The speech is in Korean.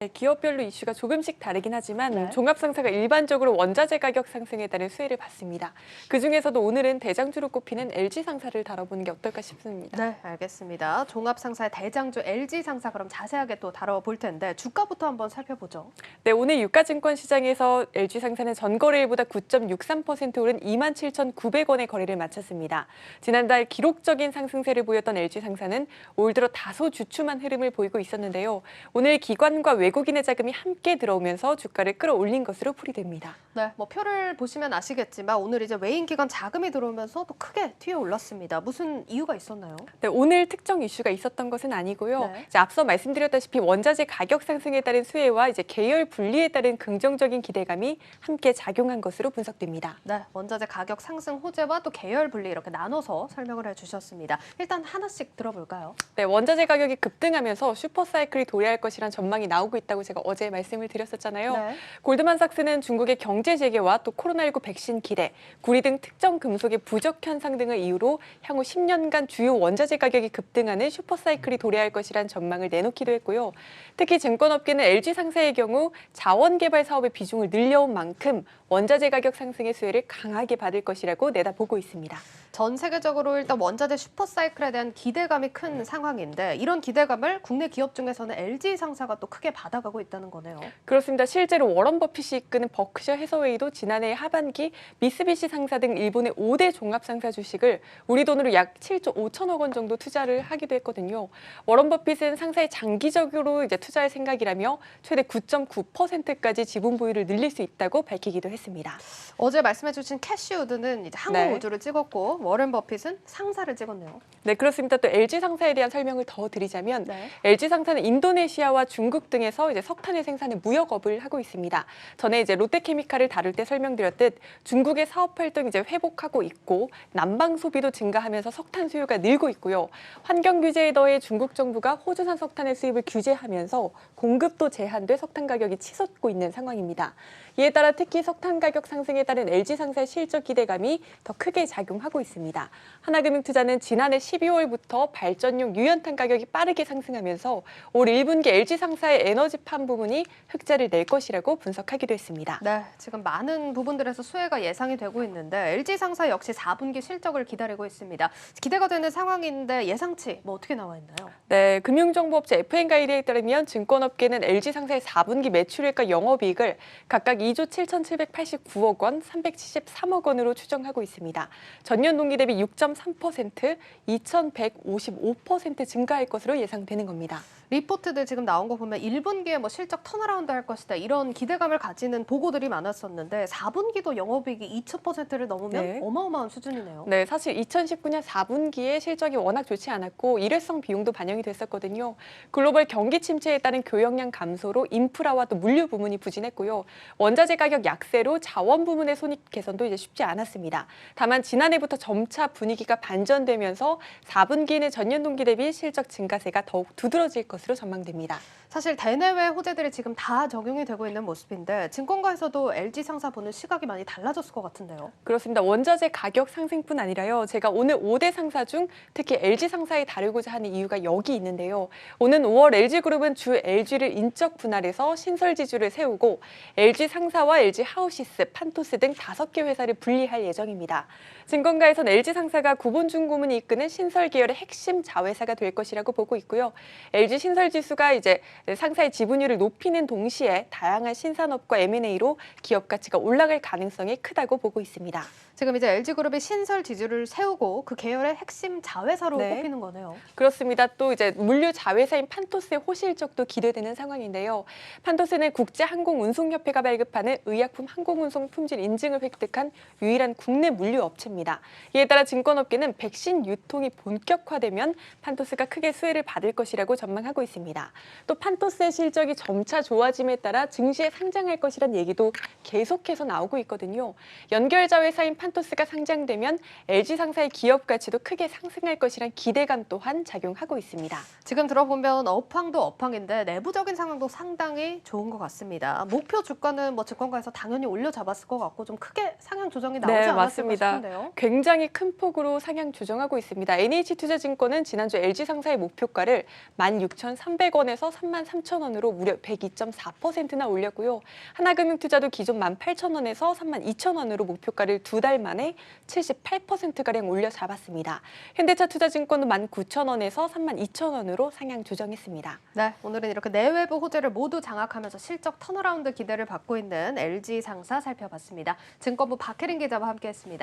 네, 기업별로 이슈가 조금씩 다르긴 하지만 네. 종합상사가 일반적으로 원자재 가격 상승에 따른 수혜를 받습니다. 그중에서도 오늘은 대장주로 꼽히는 LG상사를 다뤄보는 게 어떨까 싶습니다. 네, 알겠습니다. 종합상사의 대장주 LG상사 그럼 자세하게 또 다뤄볼 텐데 주가부터 한번 살펴보죠. 네, 오늘 유가증권 시장에서 LG상사는 전거래일보다 9.63% 오른 27,900원의 거래를 마쳤습니다. 지난달 기록적인 상승세를 보였던 LG상사는 올 들어 다소 주춤한 흐름을 보이고 있었는데요. 오늘 기관과 외국인의 자금이 함께 들어오면서 주가를 끌어올린 것으로 풀이됩니다. 네, 뭐 표를 보시면 아시겠지만 오늘 이제 외인 기관 자금이 들어오면서 또 크게 튀어 올랐습니다. 무슨 이유가 있었나요? 네, 오늘 특정 이슈가 있었던 것은 아니고요. 네. 이제 앞서 말씀드렸다시피 원자재 가격 상승에 따른 수혜와 이제 계열 분리에 따른 긍정적인 기대감이 함께 작용한 것으로 분석됩니다. 네, 원자재 가격 상승 호재와 또 계열 분리 이렇게 나눠서 설명을 해주셨습니다. 일단 하나씩 들어볼까요? 네, 원자재 가격이 급등하면서 슈퍼사이클이 도래할 것이란 전망이 나오고 있다고 제가 어제 말씀을 드렸었잖아요. 네. 골드만삭스는 중국의 경제 재개와 또 코로나19 백신 기대, 구리 등 특정 금속의 부족 현상 등을 이유로 향후 10년간 주요 원자재 가격이 급등하는 슈퍼사이클이 도래할 것이란 전망을 내놓기도 했고요. 특히 증권업계는 LG상사의 경우 자원 개발 사업의 비중을 늘려온 만큼 원자재 가격 상승의 수혜를 강하게 받을 것이라고 내다보고 있습니다. 전 세계적으로 일단 원자재 슈퍼사이클에 대한 기대감이 큰 상황인데 이런 기대감을 국내 기업 중에서는 LG상사가 또 크게 받아가고 있다는 거네요. 그렇습니다. 실제로 워런 버핏이 이끄는 버크셔 해서웨이도 지난해 하반기 미쓰비시 상사 등 일본의 5대 종합상사 주식을 우리 돈으로 약 7조 5천억 원 정도 투자를 하기도 했거든요. 워런 버핏은 상사에 장기적으로 이제 투자할 생각이라며 최대 9.9%까지 지분 보유를 늘릴 수 있다고 밝히기도 했습니다. 어제 말씀해주신 캐시우드는 이제 항공 네. 우주를 찍었고 워렌 버핏은 상사를 찍었네요. 네, 그렇습니다. 또 LG상사에 대한 설명을 더 드리자면 네. LG상사는 인도네시아와 중국 등에서 이제 석탄의 생산에 무역업을 하고 있습니다. 전에 이제 롯데케미칼을 다룰 때 설명드렸듯 중국의 사업 활동이 이제 회복하고 있고 난방 소비도 증가하면서 석탄 수요가 늘고 있고요. 환경 규제에 더해 중국 정부가 호주산 석탄의 수입을 규제하면서 공급도 제한돼 석탄 가격이 치솟고 있는 상황입니다. 이에 따라 특히 석탄 가격 상승에 따른 LG상사의 실적 기대감이 더 크게 작용하고 있습니다. 하나금융투자는 지난해 12월부터 발전용 유연탄 가격이 빠르게 상승하면서 올 1분기 LG상사의 에너지판 부문이 흑자를 낼 것이라고 분석하기도 했습니다. 네, 지금 많은 부분들에서 수혜가 예상이 되고 있는데 LG상사 역시 4분기 실적을 기다리고 있습니다. 기대가 되는 상황인데 예상치 뭐 어떻게 나와 있나요? 네, 금융정보업체 FN가이드에 따르면 증권업계는 LG상사의 4분기 매출액과 영업이익을 각각 2조 7,789억 원, 373억 원으로 추정하고 있습니다. 전년 동기 대비 6.3%, 2,155% 증가할 것으로 예상되는 겁니다. 리포트들 지금 나온 거 보면 1분기에 뭐 실적 턴어라운드 할 것이다 이런 기대감을 가지는 보고들이 많았었는데 4분기도 영업이익이 2,000%를 넘으면 네. 어마어마한 수준이네요. 네, 사실 2019년 4분기에 실적이 워낙 좋지 않았고 일회성 비용도 반영이 됐었거든요. 글로벌 경기 침체에 따른 교역량 감소로 인프라와 또 물류 부문이 부진했고요. 원자재 가격 약세로 자원 부문의 손익 개선도 이제 쉽지 않았습니다. 다만 지난해부터 점차 분위기가 반전되면서 4분기에는 전년 동기 대비 실적 증가세가 더욱 두드러질 것으로 전망됩니다. 사실 대내외 호재들이 지금 다 적용이 되고 있는 모습인데 증권가에서도 LG상사 보는 시각이 많이 달라졌을 것 같은데요. 그렇습니다. 원자재 가격 상승뿐 아니라요. 제가 오늘 5대 상사 중 특히 LG상사에 다루고자 하는 이유가 여기 있는데요. 오는 5월 LG그룹은 주 LG를 인적 분할해서 신설지주를 세우고 LG상사와 LG하우시스, 판토스 등 5개 회사를 분리할 예정입니다. 증권가에선 LG상사가 구본중고문이 이끄는 신설 계열의 핵심 자회사가 될 것이라고 보고 있고요. LG 신설지수가 이제 상사의 지분율을 높이는 동시에 다양한 신산업과 M&A로 기업 가치가 올라갈 가능성이 크다고 보고 있습니다. 지금 이제 LG그룹이 신설 지주를 세우고 그 계열의 핵심 자회사로 네. 꼽히는 거네요. 그렇습니다. 또 이제 물류 자회사인 판토스의 호실적도 기대되는 상황인데요. 판토스는 국제항공운송협회가 발급하는 의약품 항공운송 품질 인증을 획득한 유일한 국내 물류 업체입니다. 이에 따라 증권업계는 백신 유통이 본격화되면 판토스가 크게 수혜를 받을 것이라고 전망하고 있습니다. 또 판토스의 실적이 점차 좋아짐에 따라 증시에 상장할 것이란 얘기도 계속해서 나오고 있거든요. 연결 자회사인 판토스가 상장되면 LG상사의 기업 가치도 크게 상승할 것이란 기대감 또한 작용하고 있습니다. 지금 들어보면 업황도 업황인데 내부적인 상황도 상당히 좋은 것 같습니다. 목표 주가는 뭐 증권가에서 당연히 올려잡았을 것 같고 좀 크게 상향 조정이 나오지 않았을까 맞습니다. 싶은데요. 굉장히 큰 폭으로 상향 조정하고 있습니다. NH투자증권은 지난주 LG상사의 목표가를 16,300원에서 33,000원 원으로 무려 102.4%나 올렸고요. 하나금융투자도 기존 18,000원에서 32,000원으로 목표가를 2달 만에 78%가량 올려 잡았습니다. 현대차투자증권도 19,000원에서 32,000원으로 상향 조정했습니다. 네, 오늘은 이렇게 내외부 호재를 모두 장악하면서 실적 턴어라운드 기대를 받고 있는 LG 상사 살펴봤습니다. 증권부 박혜린 기자와 함께했습니다.